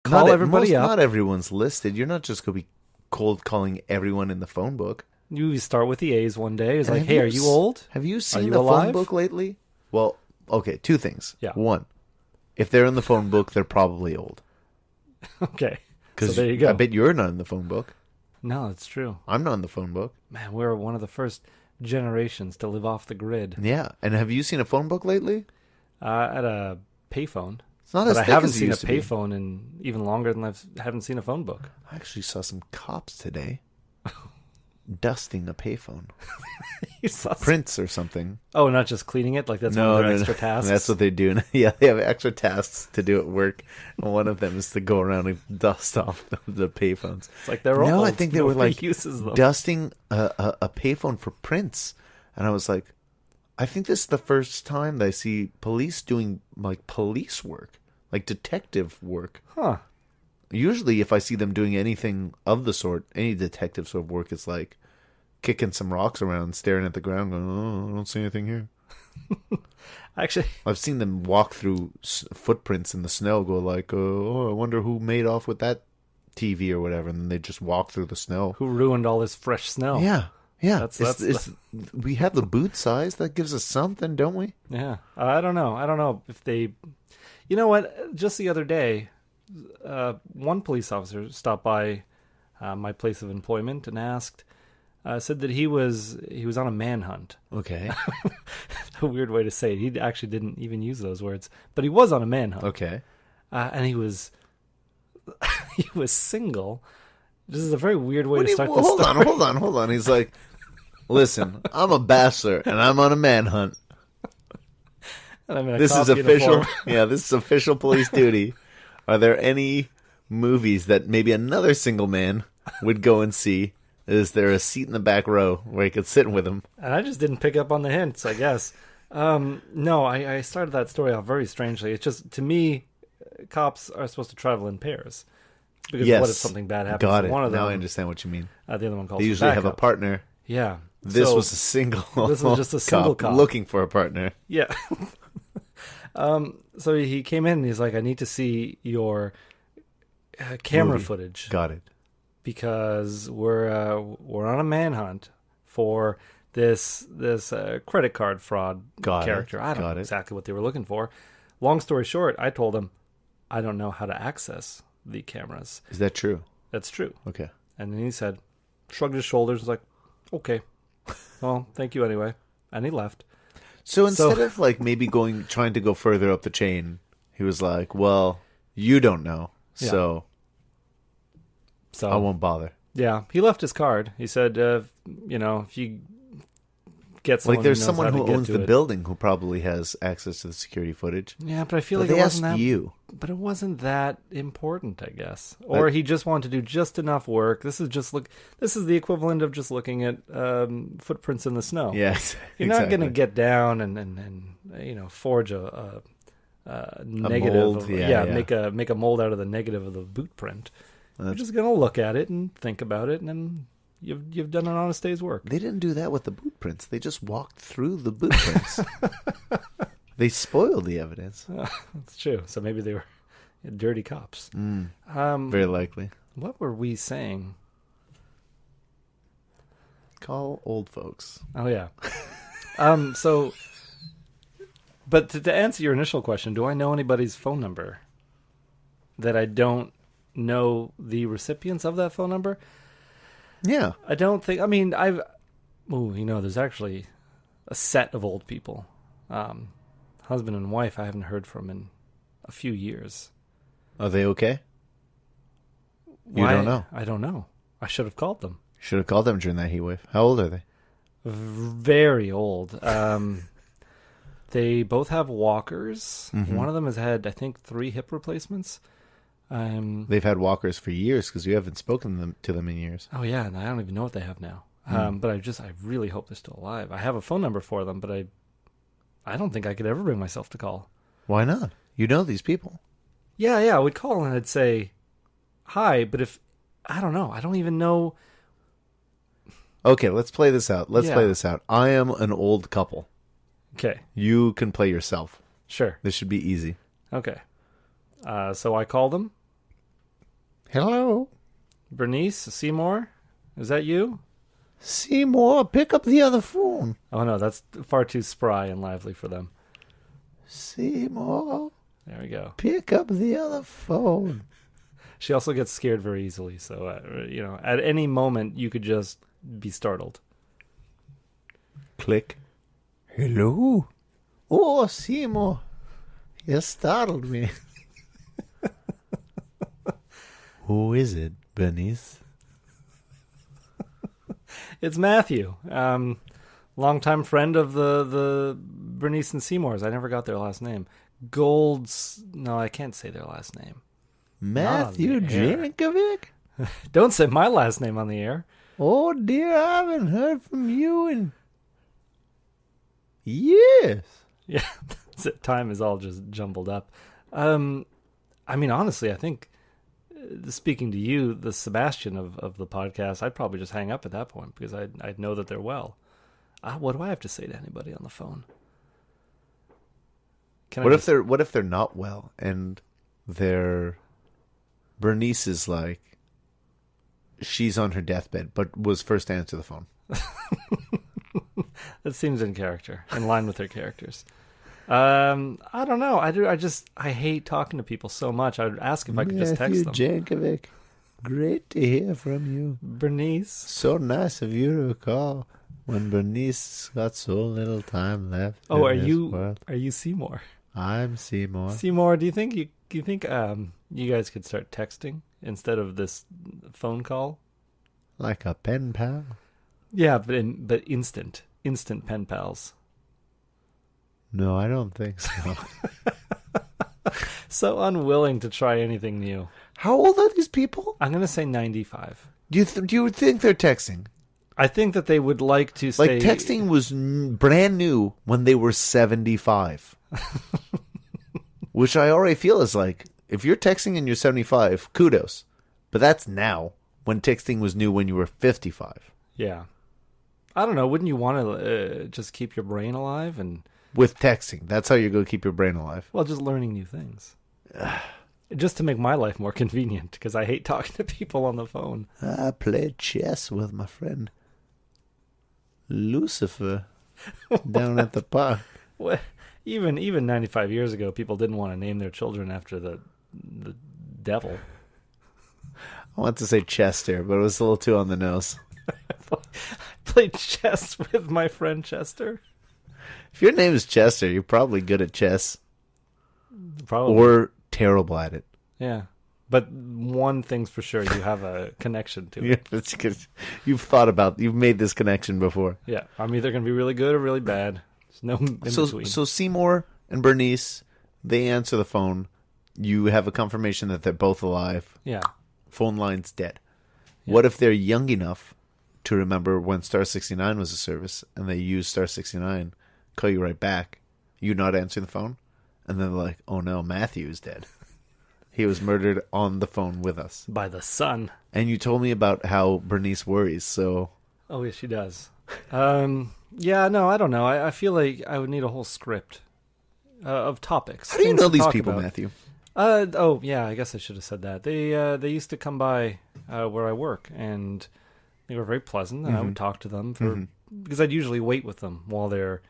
call everybody up. Not everyone's listed. You're not just going to be cold calling everyone in the phone book. You start with the A's one day. It's And like, hey, are you old? Have you Are seen you the alive? phone book lately? Well, okay, two things. Yeah. One, if they're in the phone book, they're probably old. Okay. So 'Cause there you go. I bet you're not in the phone book. No, that's true. I'm not in the phone book. Man, we're one of the first generations to live off the grid. Yeah. And have you seen a phone book lately? At a payphone. It's not But as I thick haven't as it seen a used to be. payphone in even longer than I haven't seen a phone book. I actually saw some cops today dusting a payphone. You saw Prints or something. Oh, not just cleaning it? Like that's one of their extra tasks? That's what they do. Yeah, they have extra tasks to do at work. And one of them is to go around and dust off the payphones. It's like they're old. No, I think they were Nobody like uses them. dusting a payphone for prints. And I was like, I think this is the first time that I see police doing like police work, like detective work. Huh. Usually if I see them doing anything of the sort, any detective sort of work, it's like kicking some rocks around, staring at the ground, going, oh, I don't see anything here. Actually, I've seen them walk through footprints in the snow, go like, oh, I wonder who made off with that TV or whatever, and then they just walk through the snow. who ruined all this fresh snow? Yeah, yeah. That's- we have the boot size. That gives us something, don't we? Yeah. I don't know. I don't know if they... You know what? Just the other day, one police officer stopped by my place of employment and said that he was on a manhunt. Okay. A weird way to say it. He actually didn't even use those words, but he was on a manhunt. Okay. And he was he was single. This is a very weird way to start this hold story. hold on. He's like, listen, I'm a bachelor and I'm on a manhunt. And I'm in a This is cop official. uniform. Yeah, this is official police duty. Are there any movies that maybe another single man would go and see? Is there a seat in the back row where he could sit with him? And I just didn't pick up on the hints, I guess. No, I started that story off very strangely. It's just, to me, cops are supposed to travel in pairs. Because Yes. what if something bad happens Got to it. one of them? Now I understand what you mean. The other one calls They for usually have a backup. partner. Yeah. This So- was a single. This was just a single cop. looking for a partner. Yeah. So he came in and he's like, I need to see your camera Movie. footage. Got it. Because we're on a manhunt for this credit card fraud Got it. character. I don't Got know it. exactly what they were looking for. Long story short, I told him I don't know how to access the cameras. Is that true? That's true. Okay. And then he said, shrugged his shoulders, was like, okay, well, thank you anyway, and he left. So instead of like maybe trying to go further up the chain, he was like, well, you don't know, so I won't bother. Yeah, he left his card. He said, if you get someone Like there's who knows someone how to who get owns to the it. building who probably has access to the security footage. Yeah, but I feel But like they it asked wasn't that. you. But it wasn't that important, I guess. Or he just wanted to do just enough work. This is the equivalent of just looking at footprints in the snow. Yes, You're not going to get down and forge a negative. mold, yeah. Make a mold out of the negative of the boot print. You're just going to look at it and think about it, and then you've done an honest day's work. They didn't do that with the boot prints. They just walked through the boot prints. They spoiled the evidence. That's true. So maybe they were dirty cops. Very likely. What were we saying? Call old folks. Oh yeah. But to answer your initial question, do I know anybody's phone number that I don't know the recipients of that phone number? Yeah. I don't think. I mean, there's actually a set of old people, husband and wife. I haven't heard from in a few years. Are they okay? You Why? don't know. I don't know. I should have called them. Should have called them during that heat wave. How old are they? Very old. They both have walkers. Mm-hmm. One of them has had, I think, 3 hip replacements. They've had walkers for years because you haven't spoken to them in years. Oh yeah, and I don't even know what they have now. But I really hope they're still alive. I have a phone number for them, but I don't think I could ever bring myself to call. Why not? You know these people. Yeah, I would call and I'd say hi, but I don't know. I don't even know. Okay, let's play this out. Yeah. I am an old couple. Okay, You can play yourself. sure. This should be easy. Okay. So I call them. Hello? Bernice Seymour? Is that you? Seymour, pick up the other phone. Oh no, that's far too spry and lively for them. Seymour, There we go. pick up the other phone. She also gets scared very easily, so at any moment you could just be startled. Click. Hello? Oh, Seymour, you startled me. Who is it, Bernice? It's Matthew, longtime friend of the Bernice and Seymours. I never got their last name. Gold's. No, I can't say their last name. Matthew Jankovic? Don't say my last name on the air. Oh, dear, I haven't heard from you in years. Yeah, time is all just jumbled up. I mean, honestly, I think, speaking to you, the Sebastian of the podcast, I'd probably just hang up at that point because I'd know that they're well. What do I have to say to anybody on the phone? What if they're not well and Bernice is like, she's on her deathbed, but was first to answer the phone? That seems in character, in line with their characters. I don't know. I hate talking to people so much. I would ask if I could just text them. Jankovic, great to hear from you. Bernice. So nice of you to call when Bernice got so little time left. Oh, are in this you world. are you Seymour? I'm Seymour. Seymour, do you think you guys could start texting instead of this phone call? Like a pen pal? Yeah, but instant pen pals. No, I don't think so. So unwilling to try anything new. How old are these people? I'm gonna say 95. Do you think they're texting? I think that they would like to stay. Like texting was brand new when they were 75. Which I already feel is like, if you're texting and you're 75, kudos. But that's now, when texting was new when you were 55. Yeah. I don't know. Wouldn't you want to just keep your brain alive and... With texting. That's how you're going to keep your brain alive. Well, just learning new things. Just to make my life more convenient, because I hate talking to people on the phone. I played chess with my friend Lucifer down at the park. Well, even 95 years ago, people didn't want to name their children after the devil. I want to say Chester, but it was a little too on the nose. I played chess with my friend Chester. If your name is Chester, you're probably good at chess. Probably. Or terrible at it. Yeah. But one thing's for sure, you have a connection to it. Yeah, that's good. You've made this connection before. Yeah. I'm either going to be really good or really bad. There's no in between. So Seymour and Bernice, they answer the phone. You have a confirmation that they're both alive. Yeah. Phone line's dead. Yeah. What if they're young enough to remember when Star 69 was a service and they use Star 69, call you right back, you not answering the phone, and then they're like, oh no, Matthew is dead. He was murdered on the phone with us. By the sun. And you told me about how Bernice worries, so... Oh, yes, she does. Yeah, no, I don't know. I feel like I would need a whole script of topics. How do you things know to these talk people, about. Matthew? Oh, yeah, I guess I should have said that. They used to come by where I work, and they were very pleasant, and I would talk to them because I'd usually wait with them while their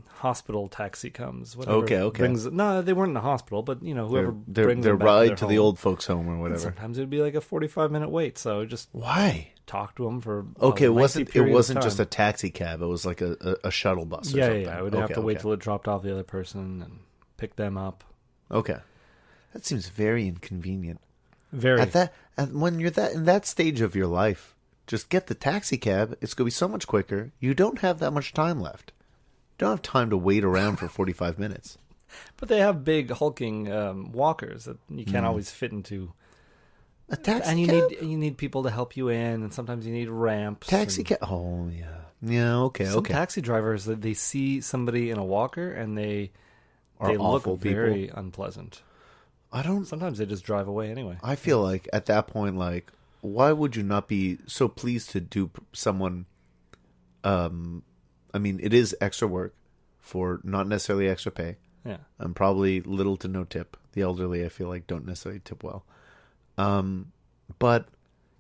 hospital taxi comes. Okay. No, they weren't in the hospital, but whoever Their brings them back ride to to their the home. old folks' home or And whatever. sometimes it'd be like a 45-minute wait, so just Why? talk to them for Okay, a it wasn't just a taxi cab. It was like a shuttle bus or something. Yeah. I would have to wait till it dropped off the other person and pick them up. Okay. That seems very inconvenient. Very. When you're in that stage of your life, just get the taxi cab. It's going to be so much quicker. You don't have that much time left. You don't have time to wait around for 45 minutes. But they have big hulking walkers that you can't always fit into. A taxi and cab? you need people to help you in, and sometimes you need ramps. Taxi cab? Oh, yeah. Yeah, okay. Some taxi drivers, they see somebody in a walker, and they look awful very unpleasant. Sometimes they just drive away anyway. I feel like at that point, like, why would you not be so pleased to do someone? I mean, it is extra work for not necessarily extra pay. Yeah. And probably little to no tip. The elderly, I feel like, don't necessarily tip well. But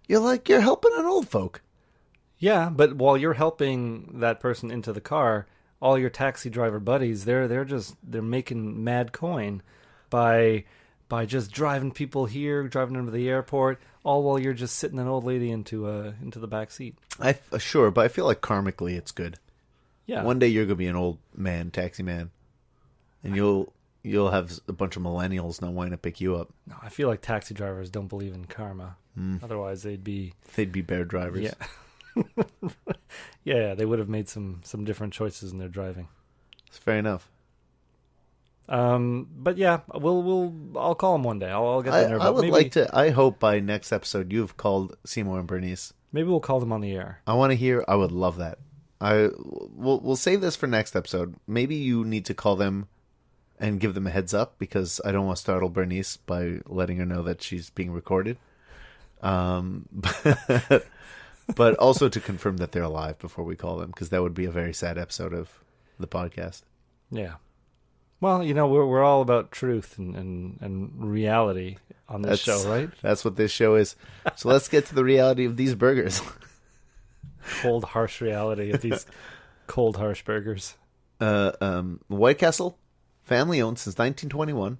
you're helping an old folk. Yeah, but while you're helping that person into the car, all your taxi driver buddies, they're making mad coin by just driving people here, driving them to the airport, all while you're just sitting an old lady into the back seat. Sure, but I feel like karmically it's good. Yeah. One day you're gonna be an old man, taxi man, and you'll have a bunch of millennials not wanting to pick you up. No, I feel like taxi drivers don't believe in karma. Otherwise, they'd be bear drivers. Yeah. Yeah, they would have made some different choices in their driving. It's fair enough. But yeah, I'll call them one day. I'll get there. I would like to. I hope by next episode you've called Seymour and Bernice. Maybe we'll call them on the air. I want to hear. I would love that. We'll save this for next episode. Maybe you need to call them and give them a heads up, because I don't want to startle Bernice by letting her know that she's being recorded. But also to confirm that they're alive before we call them, because that would be a very sad episode of the podcast. Yeah. Well, we're all about truth and reality on this show, right? That's what this show is. So let's get to the reality of these burgers. Cold, harsh reality of these cold, harsh burgers. White Castle, family owned since 1921.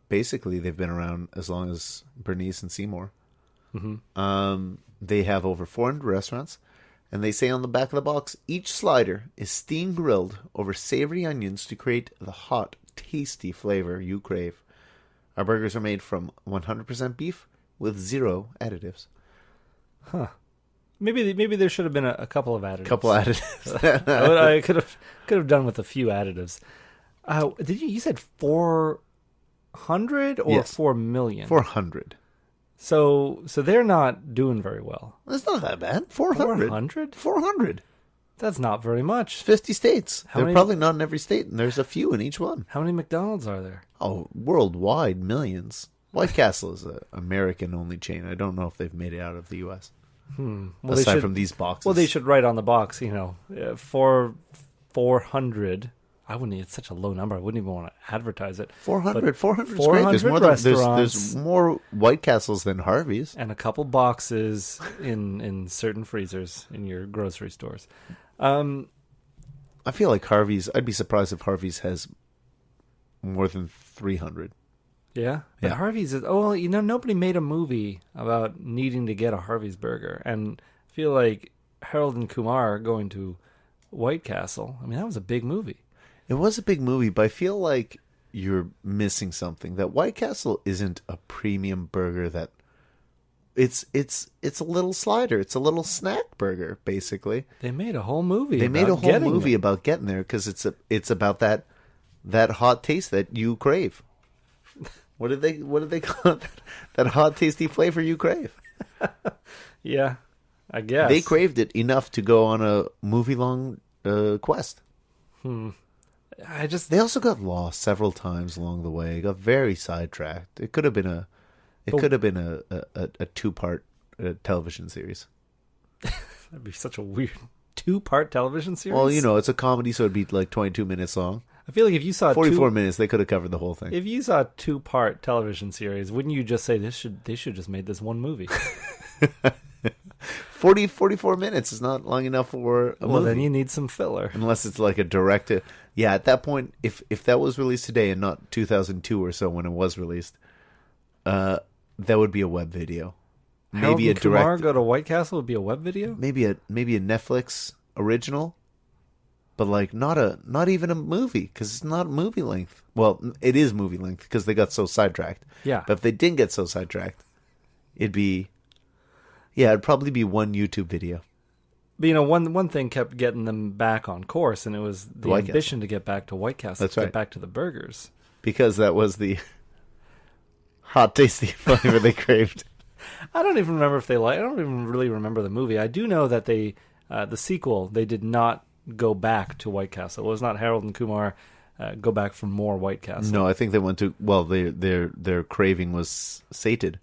Basically they've been around as long as Bernice and Seymour. Mm-hmm. They have over 400 restaurants, and they say on the back of the box, each slider is steam grilled over savory onions to create the hot, tasty flavor you crave. Our burgers are made from 100% beef with 0 additives. Huh. Maybe there should have been a couple of additives. I could have done with a few additives. You said 400 or Yes. 4 million? 400. So they're not doing very well. That's not that bad. 400. 400? 400. That's not very much. 50 states. How They're many- probably not in every state, and there's a few in each one. How many McDonald's are there? Oh, worldwide, millions. White Castle is an American-only chain. I don't know if they've made it out of the U.S. Well, Aside from these boxes. Well, they should write on the box, for 400. I wouldn't. It's such a low number. I wouldn't even want to advertise it. 400. 400 is great. 400 There's more, restaurants. there's more White Castles than Harvey's. And a couple boxes in certain freezers in your grocery stores. I feel like Harvey's... I'd be surprised if Harvey's has more than 300. Yeah? But Yeah. Harvey's is... Oh, nobody made a movie about needing to get a Harvey's burger. And I feel like Harold and Kumar going to White Castle, that was a big movie. It was a big movie, but I feel like you're missing something. That White Castle isn't a premium burger. That it's a little slider. It's a little snack burger, basically. They made a whole movie. They made a whole movie there. about getting there, because it's about that hot taste that you crave. What did they call it? That hot, tasty flavor you crave. Yeah, I guess They craved it enough to go on a movie-long quest. They also got lost several times along the way. Got very sidetracked. It could have been a 2-part television series. That'd be such a weird 2-part television series. Well, it's a comedy, so it'd be like 22 minutes long. I feel like if you saw 44 minutes, they could have covered the whole thing. If you saw a 2-part television series, wouldn't you just say they should just made this one movie? 44 minutes is not long enough for a movie. Then you need some filler. Unless it's like a direct... Yeah, at that point, if that was released today and not 2002 or so when it was released, that would be a web video. Maybe a direct... Kumar go to White Castle would be a web video? Maybe a Netflix original, but like not even a movie, because it's not movie length. Well, it is movie length because they got so sidetracked. Yeah. But if they didn't get so sidetracked, it'd probably be one YouTube video. But one thing kept getting them back on course, and it was the ambition to get back to White Castle. That's right. Get back to the burgers. Because that was the hot, tasty flavor they craved. I don't even remember I don't even really remember the movie. I do know that the sequel, they did not go back to White Castle. It was not Harold and Kumar go back for more White Castle. No, I think they went to... Well, their craving was sated.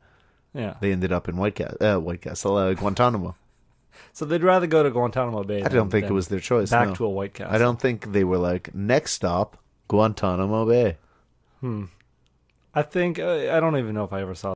Yeah. They ended up in White Castle, Guantanamo. So they'd rather go to Guantanamo Bay. I don't think it was their choice. Back no. to a White Castle. I don't think they were like, next stop, Guantanamo Bay. I think I don't even know if I ever saw